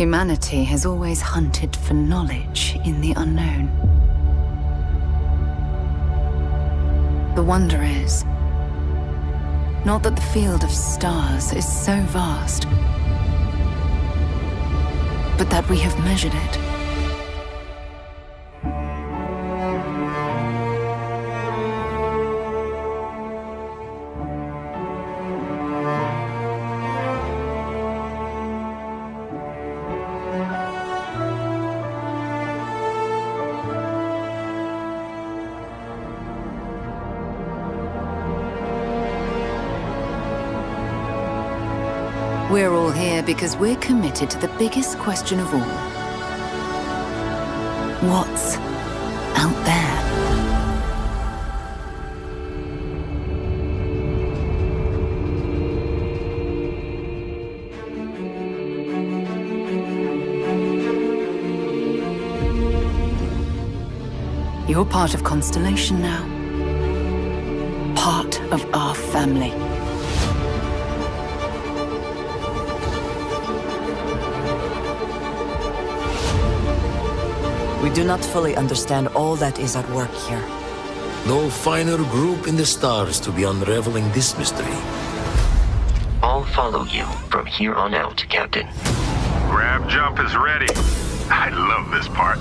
Humanity has always hunted for knowledge in the unknown. The wonder is, not that the field of stars is so vast, but that we have measured it. We're all here because we're committed to the biggest question of all. What's out there? You're part of Constellation now. Part of our family. We do not fully understand all that is at work here. No finer group in the stars to be unraveling this mystery. I'll follow you from here on out, Captain. Grab jump is ready. I love this part.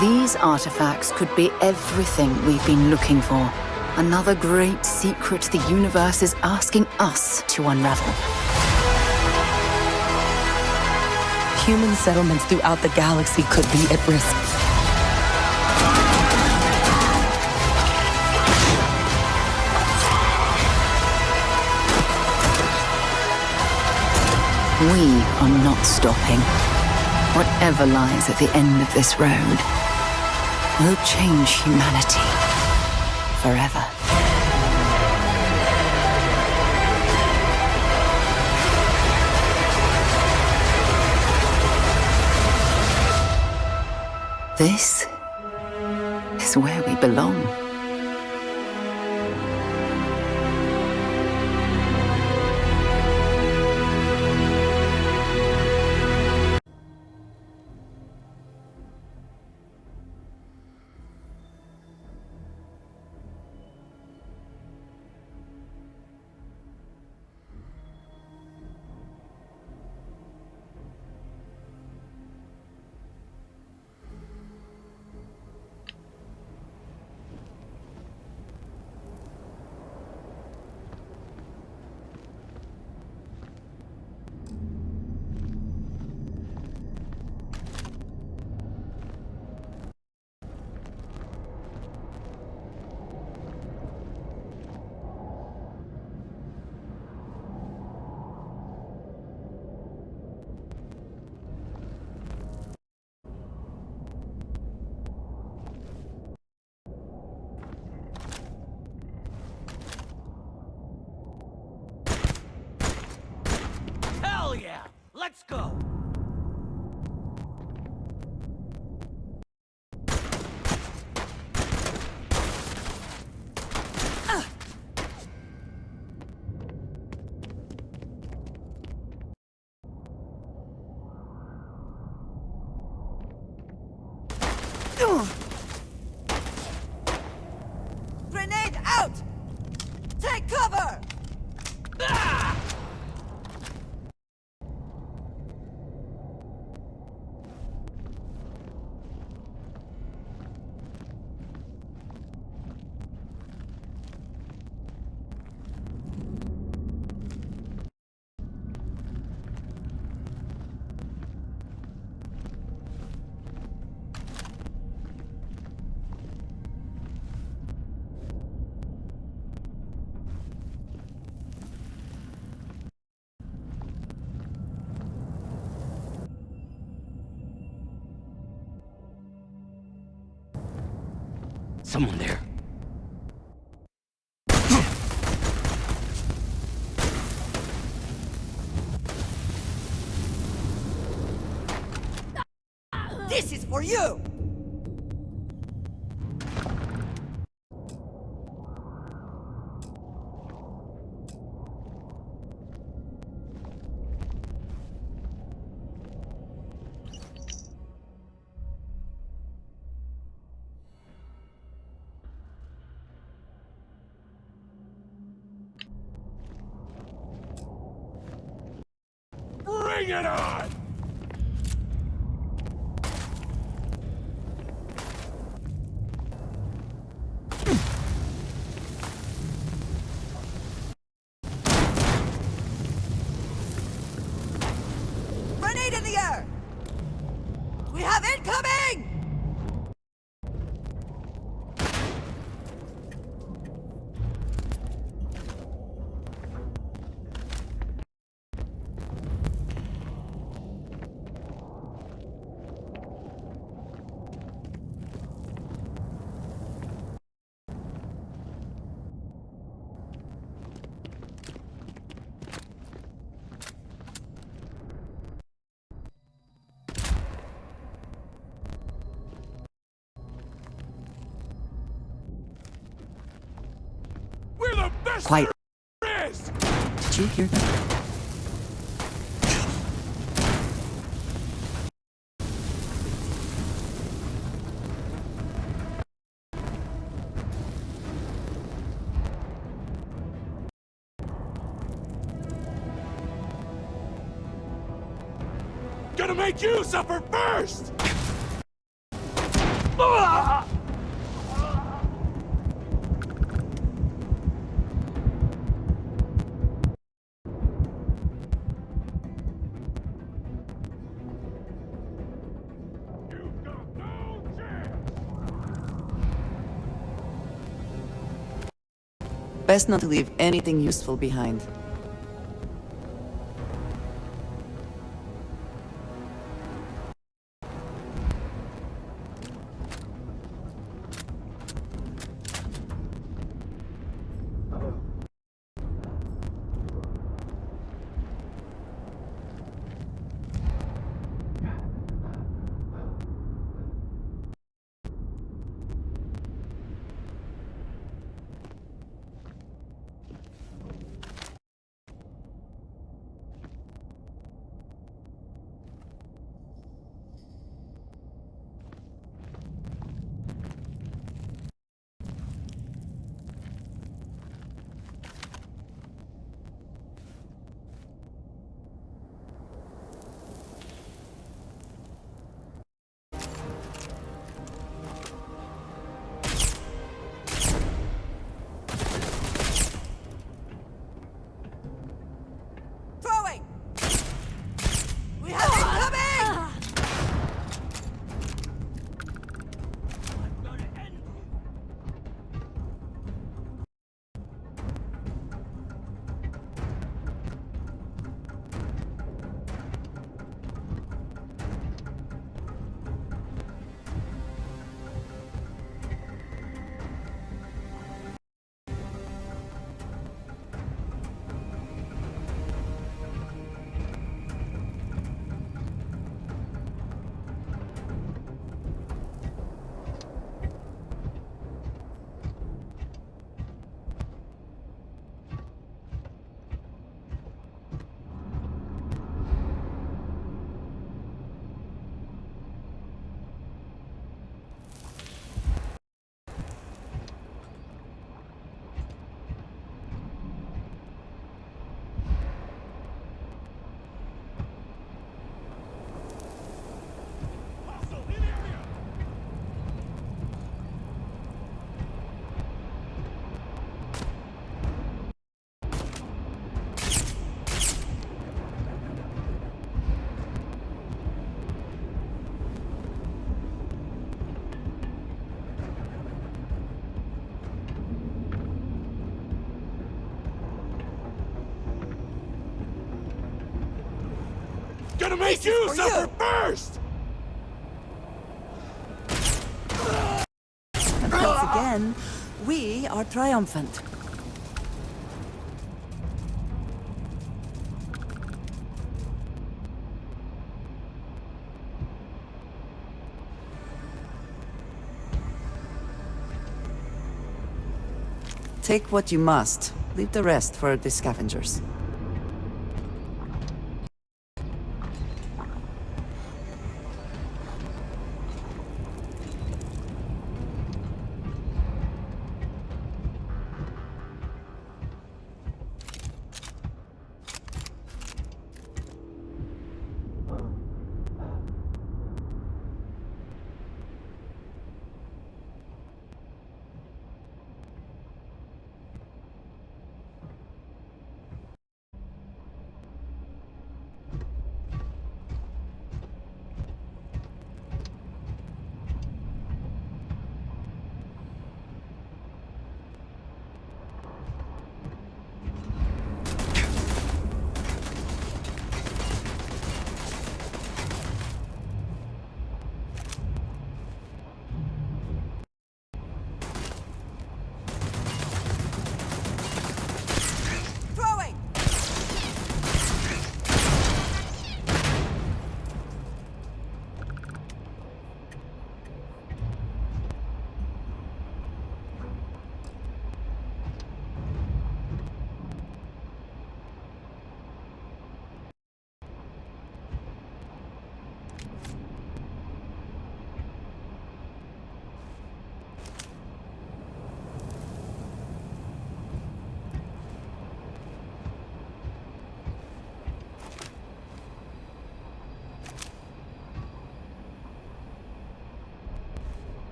These artifacts could be everything we've been looking for. Another great secret the universe is asking us to unravel. Human settlements throughout the galaxy could be at risk. We are not stopping. Whatever lies at the end of this road will change humanity forever. This is where we belong. Let's go! Grenade out! Take cover! Someone there. This is for you! Bring it on! Grenade in the air! We have incoming! We're the best Quiet. there is! Did you hear that? Gonna make you suffer first! You've got no chance! Best not to leave anything useful behind. Throwing! We have incoming! I'm gonna end you. Gonna make you for suffer you. first! And once again, we are triumphant. Take what you must. Leave the rest for the scavengers.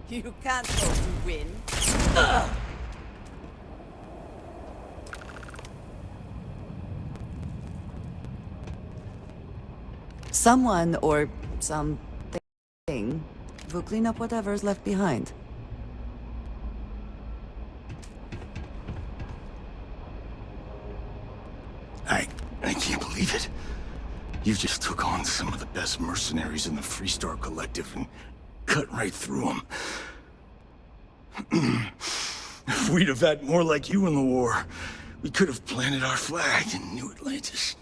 You can't hope to win. Someone or something will clean up whatever's left behind. I can't believe it. You just took on some of the best mercenaries in the Freestar Collective and cut right through them. If we'd have had more like you in the war, we could have planted our flag in New Atlantis.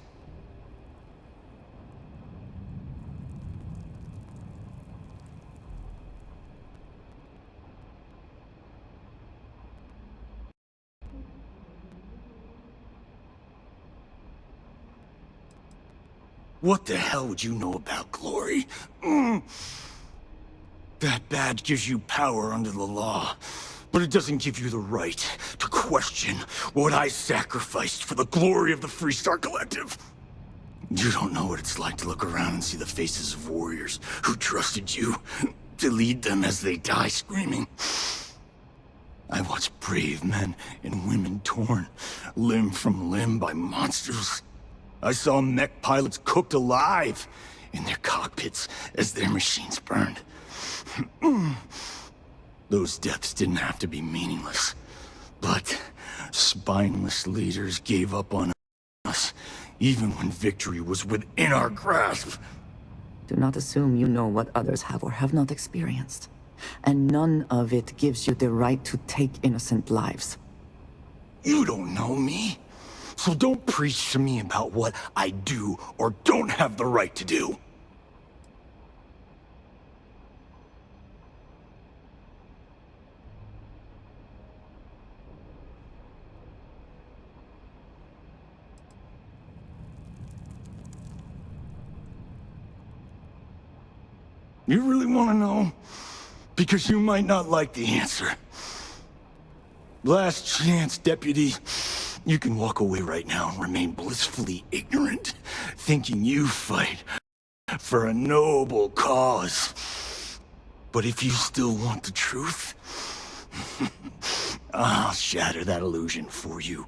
What the hell would you know about glory? That badge gives you power under the law, but it doesn't give you the right to question what I sacrificed for the glory of the Freestar Collective. You don't know what it's like to look around and see the faces of warriors who trusted you to lead them as they die screaming. I watched brave men and women torn limb from limb by monsters. I saw mech pilots cooked alive in their cockpits as their machines burned. Those deaths didn't have to be meaningless, but spineless leaders gave up on us, even when victory was within our grasp. Do not assume you know what others have or have not experienced. And none of it gives you the right to take innocent lives. You don't know me. So don't preach to me about what I do or don't have the right to do. You really want to know? Because you might not like the answer. Last chance, Deputy. You can walk away right now and remain blissfully ignorant, thinking you fight for a noble cause. But if you still want the truth, I'll shatter that illusion for you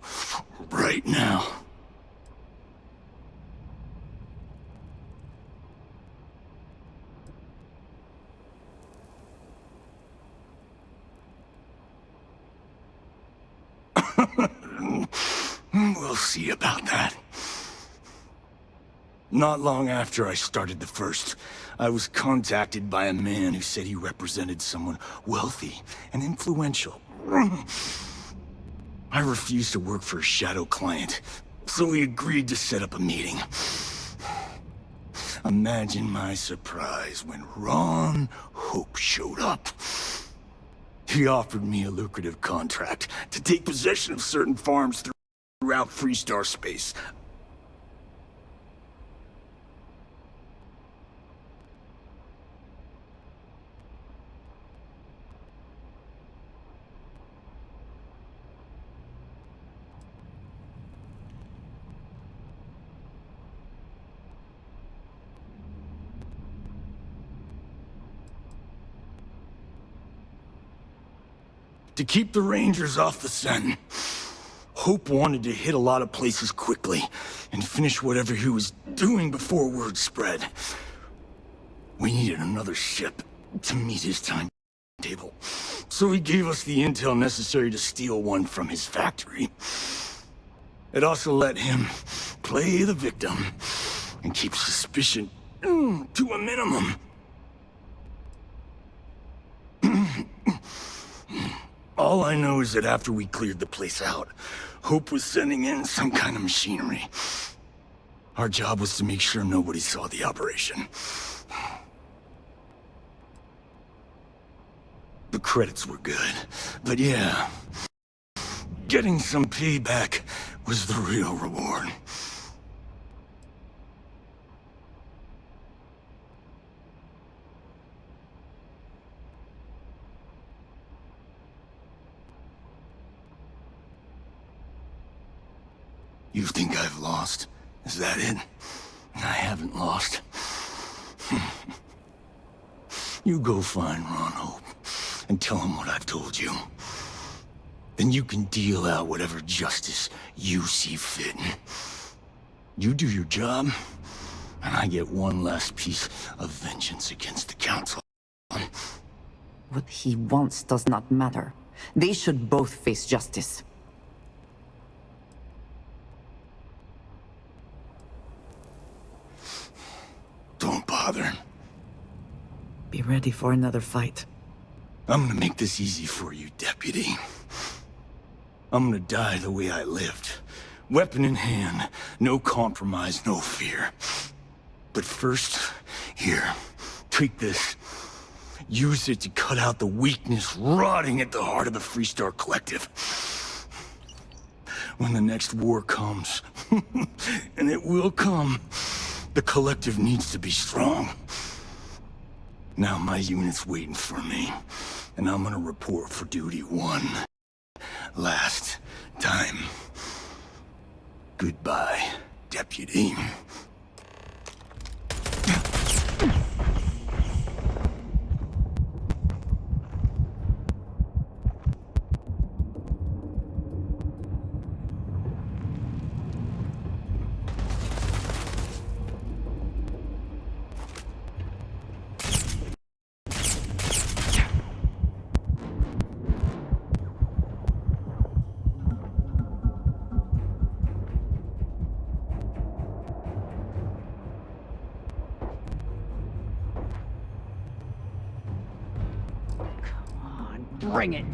right now. We'll see about that. Not long after I started the First, I was contacted by a man who said he represented someone wealthy and influential. I refused to work for a shadow client, so we agreed to set up a meeting. Imagine my surprise when Ron Hope showed up. He offered me a lucrative contract to take possession of certain farms throughout Freestar space. To keep the Rangers off the scent, Hope wanted to hit a lot of places quickly and finish whatever he was doing before word spread. We needed another ship to meet his timetable, so he gave us the intel necessary to steal one from his factory. It also let him play the victim and keep suspicion to a minimum. All I know is that after we cleared the place out, Hope was sending in some kind of machinery. Our job was to make sure nobody saw the operation. The credits were good, but yeah, getting some payback was the real reward. You think I've lost? Is that it? I haven't lost. You go find Ron Hope and tell him what I've told you. Then you can deal out whatever justice you see fit. You do your job, and I get one last piece of vengeance against the Council. What he wants does not matter. They should both face justice. Don't bother. Be ready for another fight. I'm gonna make this easy for you, Deputy. I'm gonna die the way I lived. Weapon in hand, no compromise, no fear. But first, here, take this. Use it to cut out the weakness rotting at the heart of the Freestar Collective. When the next war comes, and it will come, the Collective needs to be strong. Now my unit's waiting for me, and I'm gonna report for duty one last time. Goodbye, Deputy. Bring it!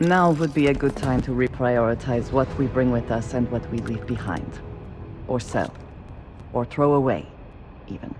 Now would be a good time to reprioritize what we bring with us and what we leave behind. Or sell. Or throw away, even.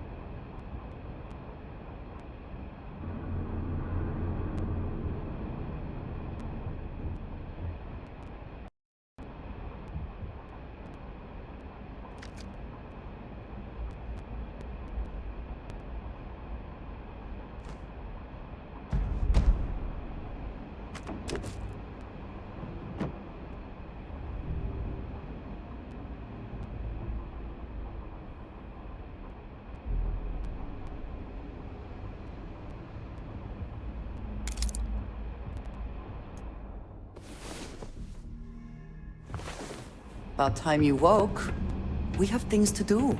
About time you woke. We have things to do.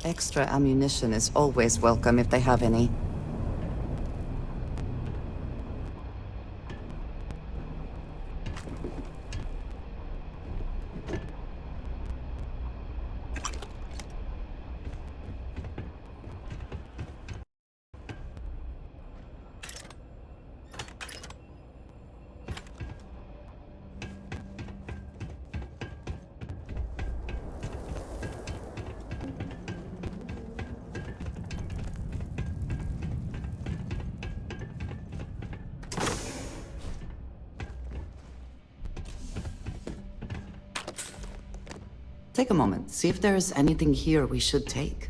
Extra ammunition is always welcome if they have any. Take a moment, see if there's anything here we should take.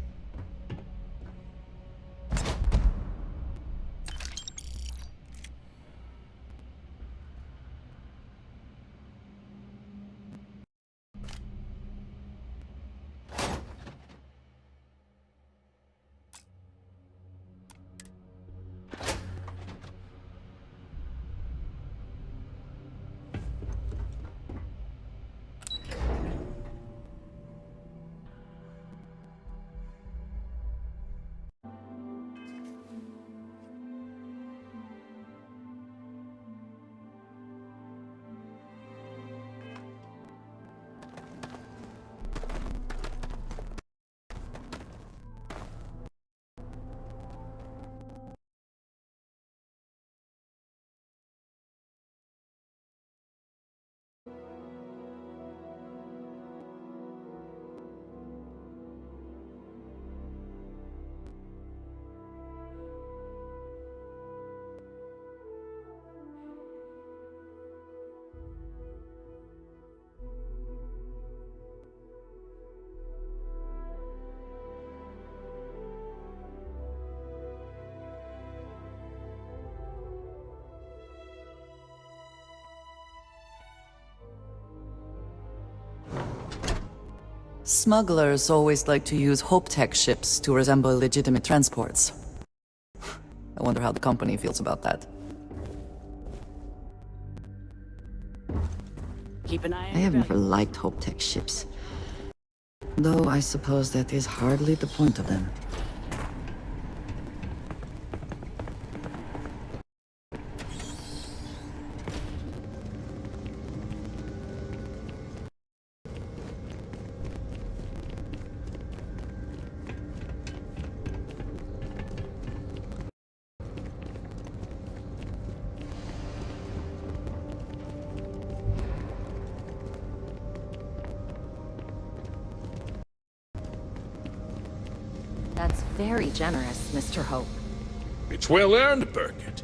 Smugglers always like to use Hope-Tech ships to resemble legitimate transports. I wonder how the company feels about that. Keep an eye on I have your never liked Hope-Tech ships. Though I suppose that is hardly the point of them. That's very generous, Mr. Hope. It's well earned, Birgit.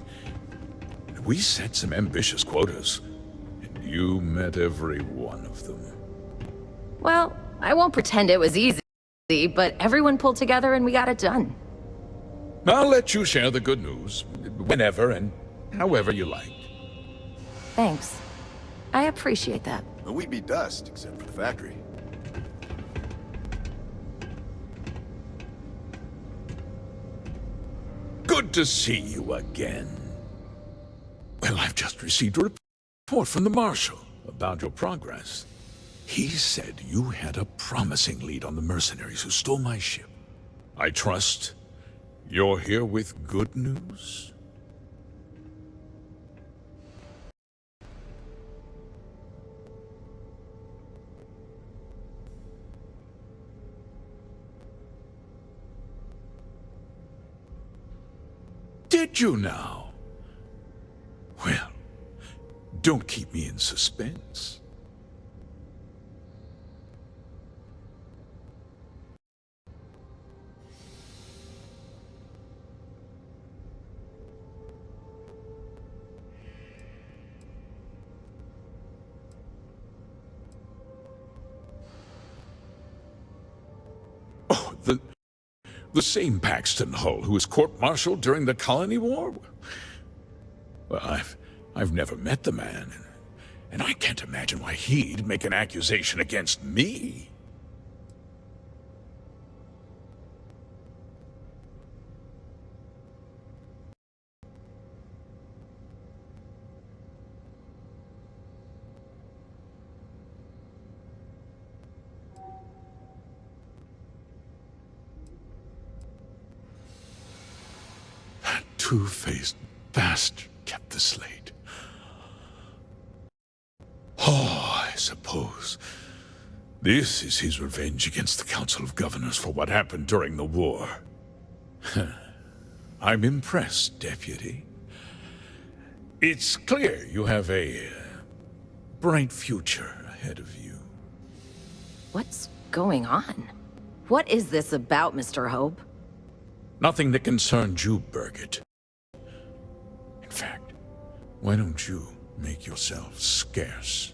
We set some ambitious quotas, and you met every one of them. Well, I won't pretend it was easy, but everyone pulled together and we got it done. I'll let you share the good news, whenever and however you like. Thanks. I appreciate that. Well, we'd be dust, except for the factory. Good to see you again. Well, I've just received a report from the Marshal about your progress. He said you had a promising lead on the mercenaries who stole my ship. I trust you're here with good news? Did you now? Well, don't keep me in suspense. Oh, the same Paxton Hull who was court-martialed during the Colony War? Well, I've never met the man, and I can't imagine why he'd make an accusation against me. two-faced bastard kept the slate. Oh, I suppose this is his revenge against the Council of Governors for what happened during the war. I'm impressed, Deputy. It's clear you have a bright future ahead of you. What's going on? What is this about, Mr. Hope? Nothing that concerns you, Birgit. In fact, why don't you make yourself scarce?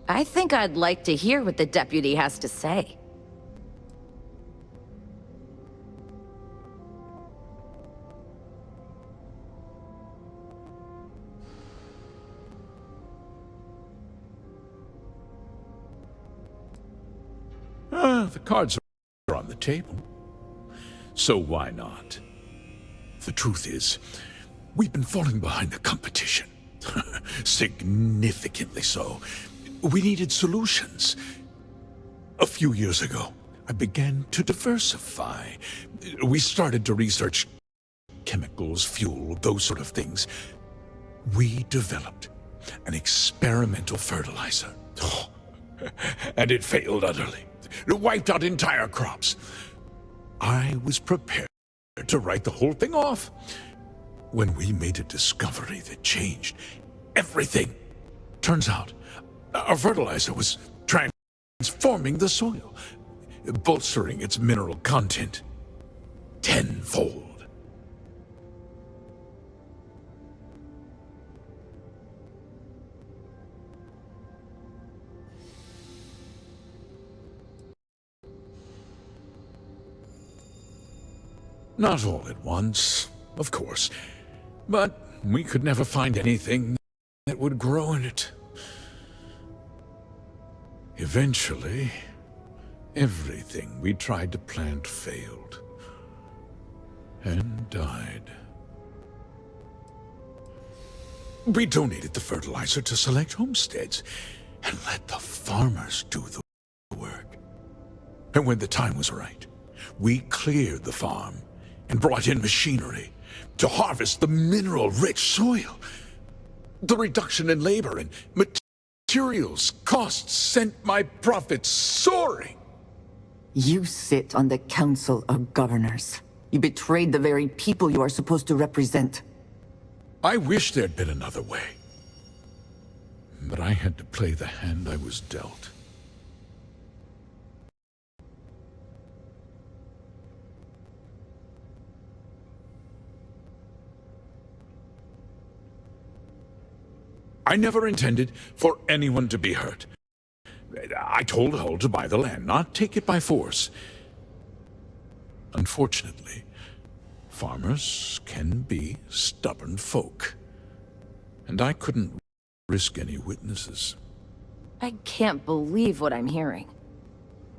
I think I'd like to hear what the deputy has to say. The cards are on the table. So why not? The truth is, we've been falling behind the competition. Significantly so. We needed solutions. A few years ago, I began to diversify. We started to research chemicals, fuel, those sort of things. We developed an experimental fertilizer. And it failed utterly. It wiped out entire crops. I was prepared to write the whole thing off when we made a discovery that changed everything. Turns out, our fertilizer was transforming the soil, bolstering its mineral content tenfold. Not all at once, of course, but we could never find anything that would grow in it. Eventually, everything we tried to plant failed and died. We donated the fertilizer to select homesteads and let the farmers do the work. And when the time was right, we cleared the farm and brought in machinery to harvest the mineral-rich soil. The reduction in labor and materials costs sent my profits soaring. You sit on the Council of Governors. You betrayed the very people you are supposed to represent. I wish there'd been another way. But I had to play the hand I was dealt. I never intended for anyone to be hurt. I told Hull to buy the land, not take it by force. Unfortunately, farmers can be stubborn folk. And I couldn't risk any witnesses. I can't believe what I'm hearing.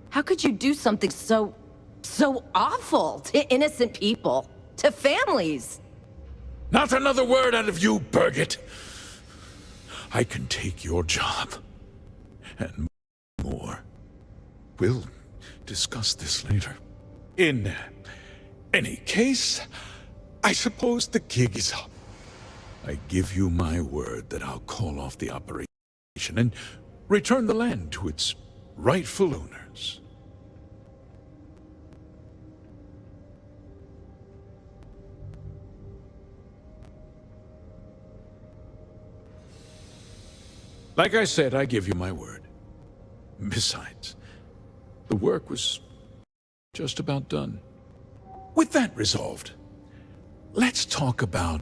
How could you do something so awful to innocent people, to families? Not another word out of you, Birgit. I can take your job, and more. We'll discuss this later. In any case, I suppose the gig is up. I give you my word that I'll call off the operation and return the land to its rightful owners. Like I said, I give you my word. Besides, the work was just about done. With that resolved, let's talk about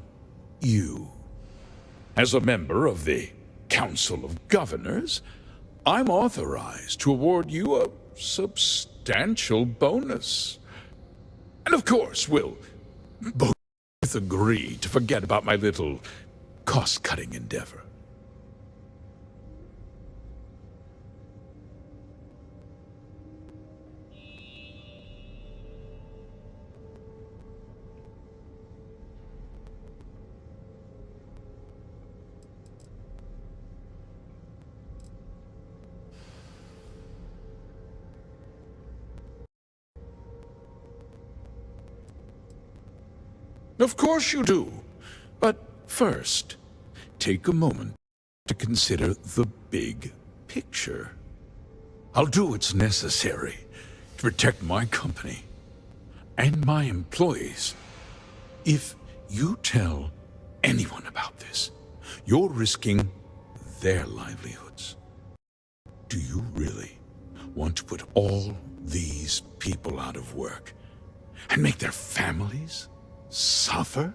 you. As a member of the Council of Governors, I'm authorized to award you a substantial bonus. And of course, we'll both agree to forget about my little cost-cutting endeavor. Of course you do. But first, take a moment to consider the big picture. I'll do what's necessary to protect my company and my employees. If you tell anyone about this, you're risking their livelihoods. Do you really want to put all these people out of work and make their families suffer?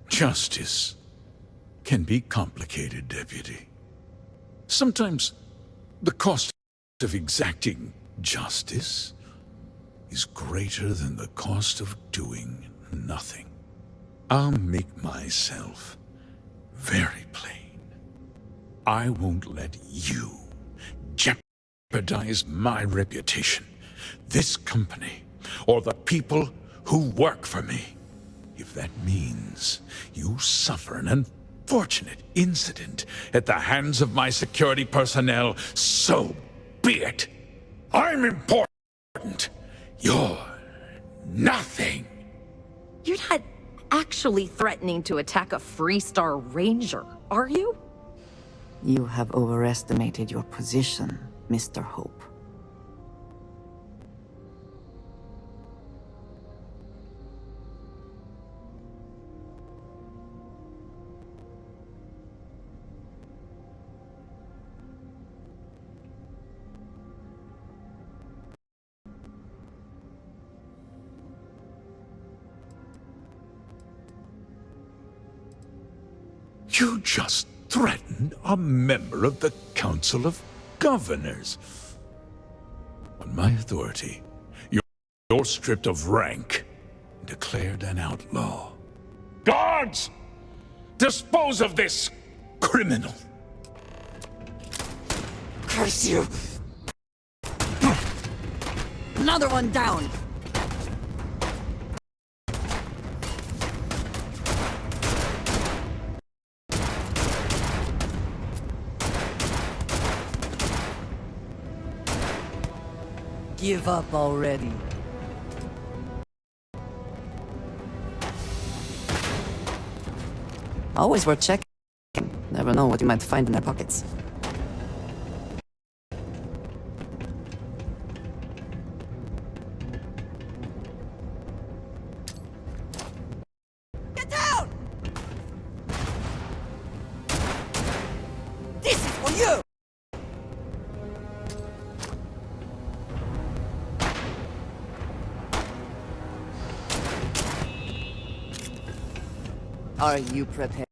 Justice can be complicated, Deputy. Sometimes the cost of exacting justice is greater than the cost of doing nothing. I'll make myself very plain. I won't let you jeopardize my reputation, this company, or the people who work for me. If that means you suffer an unfortunate incident at the hands of my security personnel, so be it. I'm important. You're nothing. You're not actually threatening to attack a Freestar Ranger, are you? You have overestimated your position, Mr. Hope. You just threatened a member of the Council of Governors. On my authority, you're stripped of rank and declared an outlaw. Guards! Dispose of this criminal! Curse you! Another one down! Give up already. Always worth checking. Never know what you might find in their pockets. Get down! This is for you! Are you prepared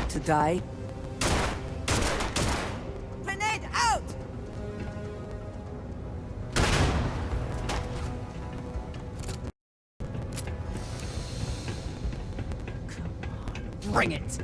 to die? Grenade out! Come on, bring it!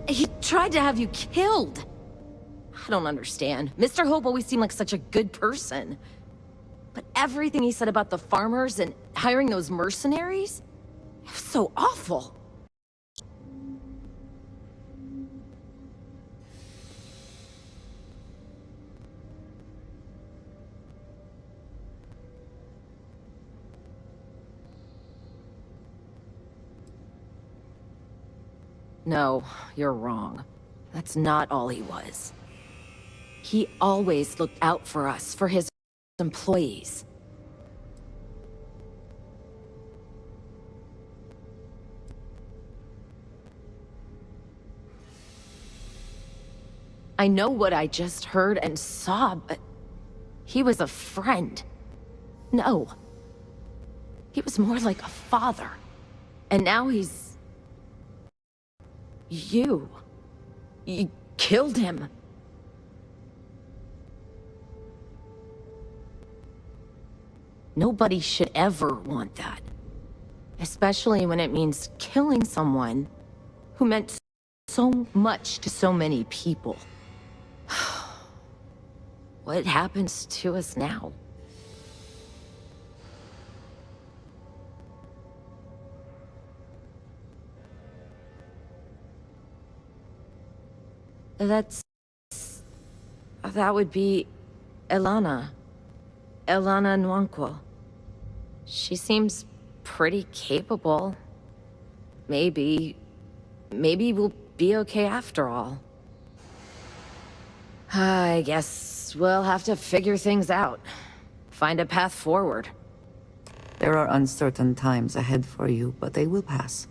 He tried to have you killed. I don't understand. Mr. Hope always seemed like such a good person. But everything he said about the farmers and hiring those mercenaries, it was so awful. No, you're wrong. That's not all he was. He always looked out for us, for his employees. I know what I just heard and saw, but he was a friend. No. He was more like a father. And now he's... You killed him. Nobody should ever want that. Especially when it means killing someone who meant so much to so many people. What happens to us now? That would be Elana. Elana Nwankwo. She seems pretty capable. Maybe we'll be okay after all. I guess we'll have to figure things out. Find a path forward. There are uncertain times ahead for you, but they will pass.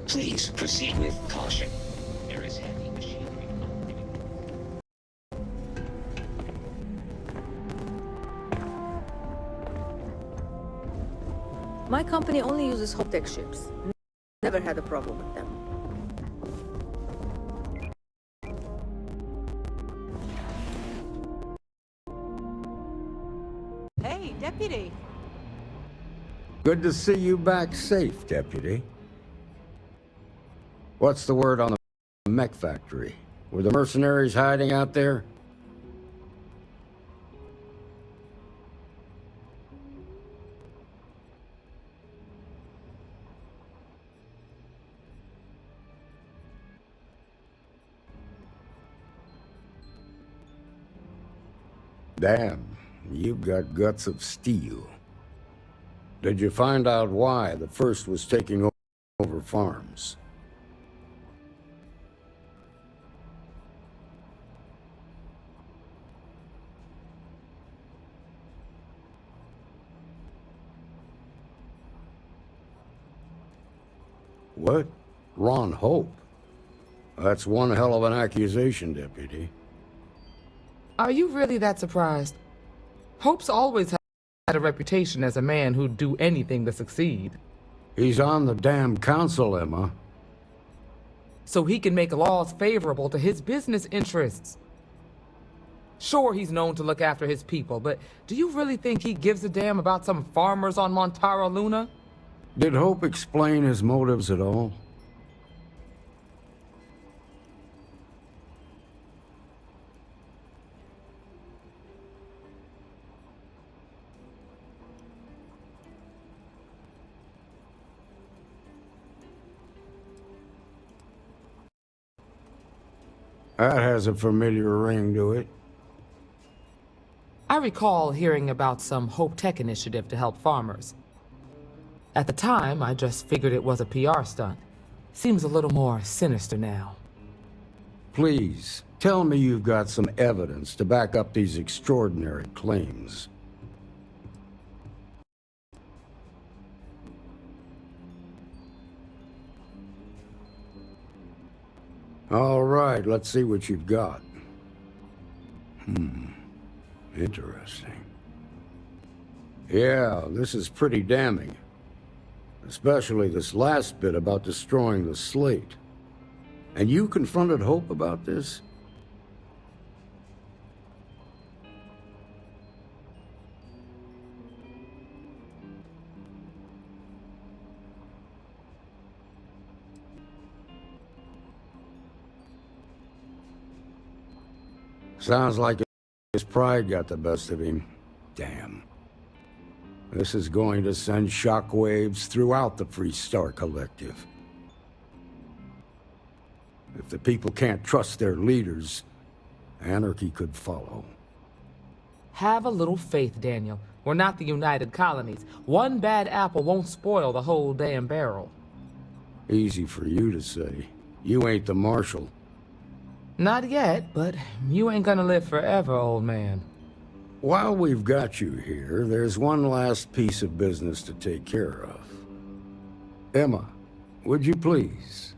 Please proceed with caution. There is heavy machinery. My company only uses Hoptech ships. Never had a problem with them. Hey, Deputy. Good to see you back safe, Deputy. What's the word on the mech factory? Were the mercenaries hiding out there? Damn, you've got guts of steel. Did you find out why the first was taking over farms? What? Ron Hope? That's one hell of an accusation, Deputy. Are you really that surprised? Hope's always had a reputation as a man who'd do anything to succeed. He's on the damn council, Emma. So he can make laws favorable to his business interests. Sure, he's known to look after his people, but do you really think he gives a damn about some farmers on Montara Luna? Did Hope explain his motives at all? That has a familiar ring to it. I recall hearing about some Hope Tech initiative to help farmers. At the time, I just figured it was a PR stunt. Seems a little more sinister now. Please, tell me you've got some evidence to back up these extraordinary claims. All right, let's see what you've got. Interesting. Yeah, this is pretty damning. Especially this last bit about destroying the slate. And you confronted Hope about this? Sounds like his pride got the best of him. Damn. This is going to send shockwaves throughout the Freestar Collective. If the people can't trust their leaders, anarchy could follow. Have a little faith, Daniel. We're not the United Colonies. One bad apple won't spoil the whole damn barrel. Easy for you to say. You ain't the Marshal. Not yet, but you ain't gonna live forever, old man. While we've got you here, there's one last piece of business to take care of. Emma, would you please?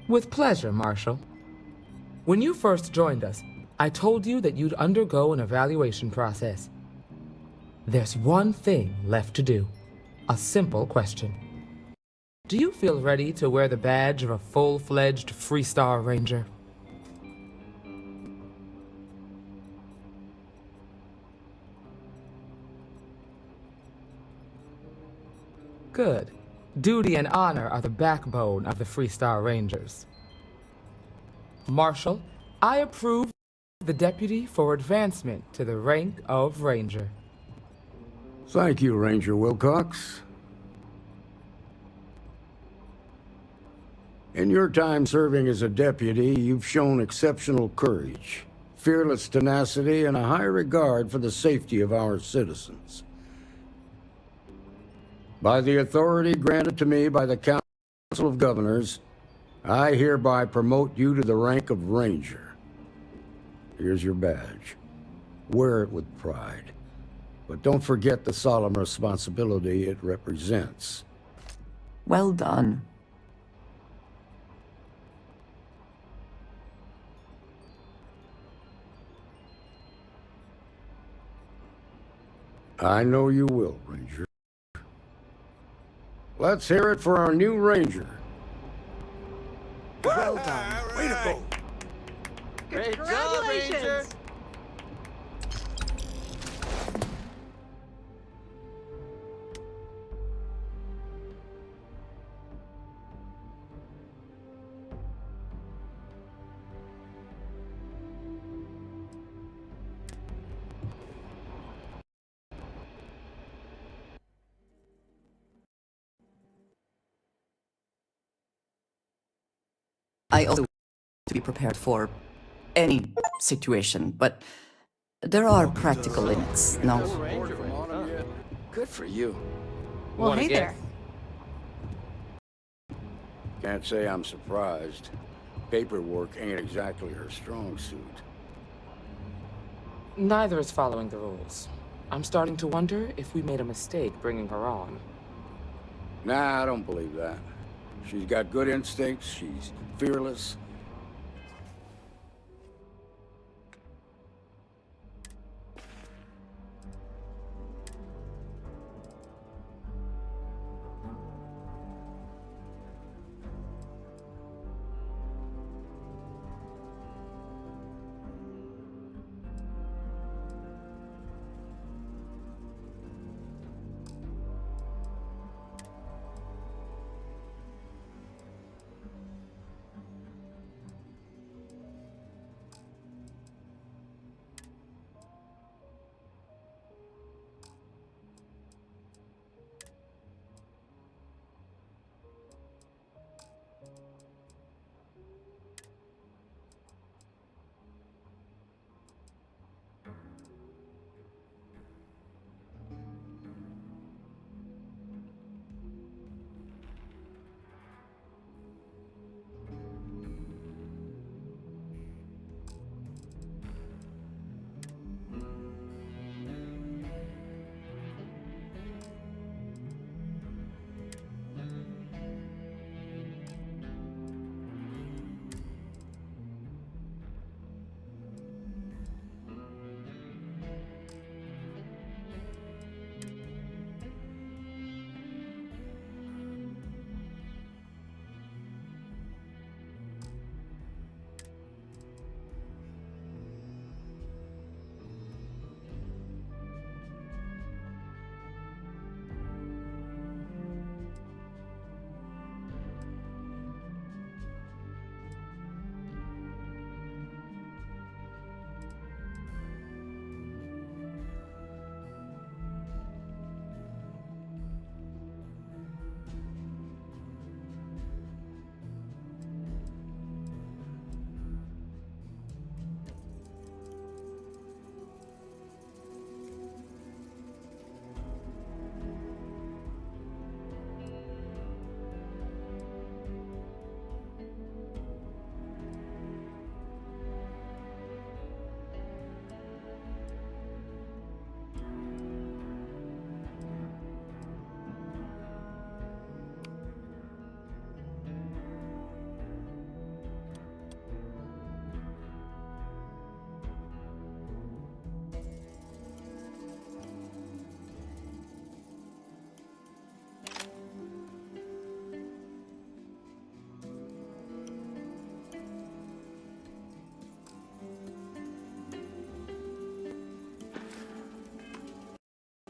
With pleasure, Marshal. When you first joined us, I told you that you'd undergo an evaluation process. There's one thing left to do. A simple question. Do you feel ready to wear the badge of a full-fledged Freestar Ranger? Good. Duty and honor are the backbone of the Freestar Rangers. Marshal, I approve the deputy for advancement to the rank of Ranger. Thank you, Ranger Wilcox. In your time serving as a deputy, you've shown exceptional courage, fearless tenacity, and a high regard for the safety of our citizens. By the authority granted to me by the Council of Governors, I hereby promote you to the rank of Ranger. Here's your badge. Wear it with pride. But don't forget the solemn responsibility it represents. Well done. I know you will, Ranger. Let's hear it for our new Ranger. Well done. Way to go. Great job, Ranger. I also to be prepared for any situation, but there are practical limits, no? Good for you. Well, hey there. Can't say I'm surprised. Paperwork ain't exactly her strong suit. Neither is following the rules. I'm starting to wonder if we made a mistake bringing her on. Nah, I don't believe that. She's got good instincts, she's fearless.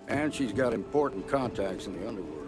And she's got important contacts in the underworld.